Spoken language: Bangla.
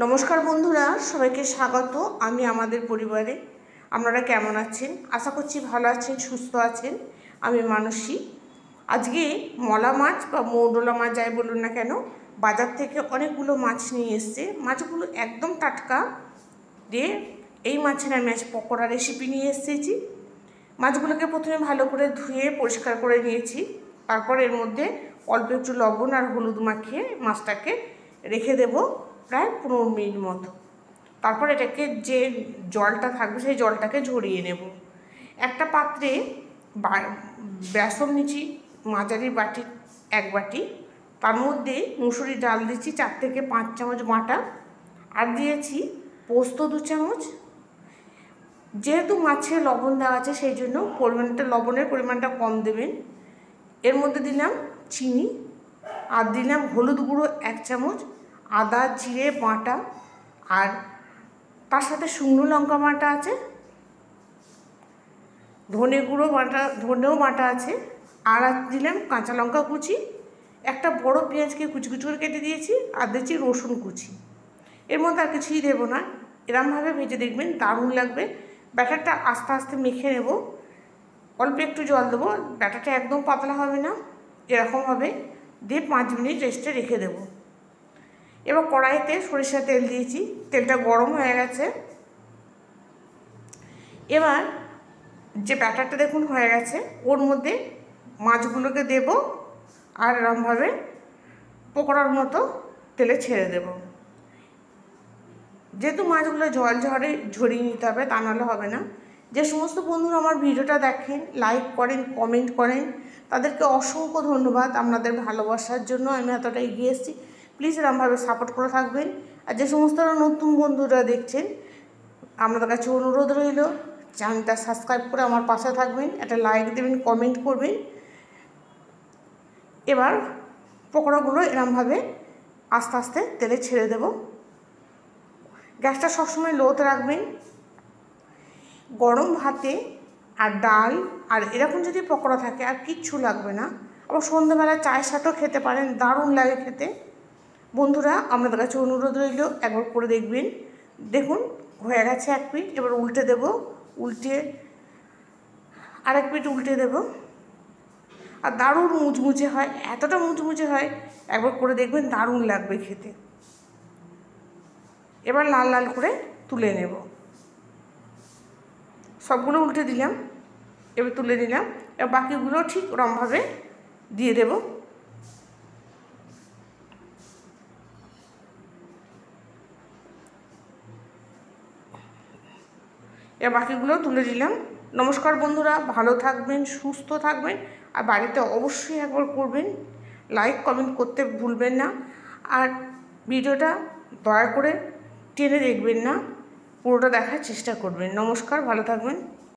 নমস্কার বন্ধুরা, সবাইকে স্বাগত। আমি আমাদের পরিবারে। আপনারা কেমন আছেন? আশা করছি ভালো আছেন, সুস্থ আছেন। আমি মানসী। আজকে মলা মাছ বা মৌডলা মাছ যাই বলুন না কেন, বাজার থেকে অনেকগুলো মাছ নিয়ে এসছে। মাছগুলো একদম টাটকা দিয়ে এই মাছের আমি আজ পকোড়া রেসিপি নিয়ে এসেছি। মাছগুলোকে প্রথমে ভালো করে ধুয়ে পরিষ্কার করে নিয়েছি। তারপর এর মধ্যে অল্প একটু লবণ আর হলুদ মাখিয়ে মাছটাকে রেখে দেব প্রায় 15 মিনিট মতো। তারপর এটাকে যে জলটা থাকবে সেই জলটাকে ঝরিয়ে নেব। একটা পাত্রে বেসন নিচ্ছি মাঝারি বাটি, 1 বাটি। তার মধ্যে মুসুরি ডাল দিচ্ছি 4 থেকে 5 চামচ বাটা, আর দিয়েছি পোস্ত 2 চামচ। যেহেতু মাছে লবণ দেওয়া আছে সেই জন্য লবণের পরিমাণটা কম দেবেন। এর মধ্যে দিলাম চিনি, আর দিলাম হলুদ গুঁড়ো 1 চামচ, আদা জিরে বাটা, আর তার সাথে শুকনো লঙ্কা বাটা আছে, ধনেও বাটা আছে, আর দিলাম কাঁচা লঙ্কা কুচি, একটা বড় পেঁয়াজকে কুচি কুচি করে কেটে দিয়েছি, আর দিচ্ছি রসুন কুচি। এর মধ্যে আর কিছুই দেবো না। এরমভাবে ভেজে দেখবেন, দারুণ লাগবে। ব্যাটারটা আস্তে আস্তে মেখে নেব। অল্প একটু জল দেবো, ব্যাটারটা একদম পাতলা হবে না, এরকম হবে। দিয়ে 5 মিনিট রেস্টে রেখে দেব। এবার কড়াইতে সরিষার তেল দিয়েছি, তেলটা গরম হয়ে গেছে। এবার যে ব্যাটারটা দেখুন হয়ে গেছে, ওর মধ্যে মাছগুলোকে দেব, আর এরমভাবে পকোড়ার মতো তেলে ছেড়ে দেব। যেহেতু মাছগুলো জল ঝরিয়ে নিতে হবে, তা নাহলে হবে না। যে সমস্ত বন্ধুরা আমার ভিডিওটা দেখেন, লাইক করেন, কমেন্ট করেন, তাদেরকে অসংখ্য ধন্যবাদ। আপনাদের ভালোবাসার জন্য আমি এতটা এগিয়ে এসেছি। প্লিজ এরমভাবে সাপোর্ট করে থাকবেন। আর যে সমস্ত নতুন বন্ধুরা দেখছেন, আপনাদের কাছে অনুরোধ রইল, চ্যানেলটা সাবস্ক্রাইব করে আমার পাশে থাকবেন, একটা লাইক দেবেন, কমেন্ট করবেন। এবার পকোড়াগুলো এরমভাবে আস্তে আস্তে তেলে ছেড়ে দেব। গ্যাসটা সবসময় লোতে রাখবেন। গরম ভাতে আর ডাল আর এরকম যদি পকোড়া থাকে আর কিচ্ছু লাগবে না। আবার সন্ধ্যেবেলা চায়ের সাথেও খেতে পারেন, দারুণ লাগে খেতে। বন্ধুরা, আপনাদের কাছে অনুরোধ রইল, একবার করে দেখবেন। দেখুন হয়ে গেছে 1 পিঠ। এবার উল্টে দেব, আরেক পিঠ উল্টে দেব। আর দারুণ মুচমুচে হয়, এতটা মুচমুচে হয়, একবার করে দেখবেন, দারুণ লাগবে খেতে। এবার লাল লাল করে তুলে নেব। সবগুলো উল্টে দিলাম, এবার তুলে নিলাম। এবার বাকিগুলো ঠিক ওরমভাবে দিয়ে দেব। এবার বাকিগুলো তুলে দিলাম। নমস্কার বন্ধুরা, ভালো থাকবেন, সুস্থ থাকবেন, আর বাড়িতে অবশ্যই একবার করবেন। লাইক কমেন্ট করতে ভুলবেন না। আর ভিডিওটা দয়া করে টেনে দেখবেন না, পুরোটা দেখার চেষ্টা করবেন। নমস্কার, ভালো থাকবেন।